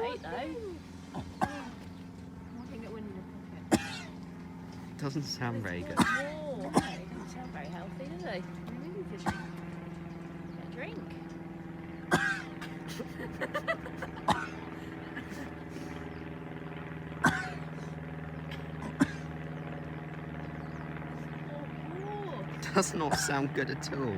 great though. I think it went in your pocket. Doesn't sound very good. Warm. It doesn't sound very healthy, does it? Maybe we could get a drink. Does not sound good at all.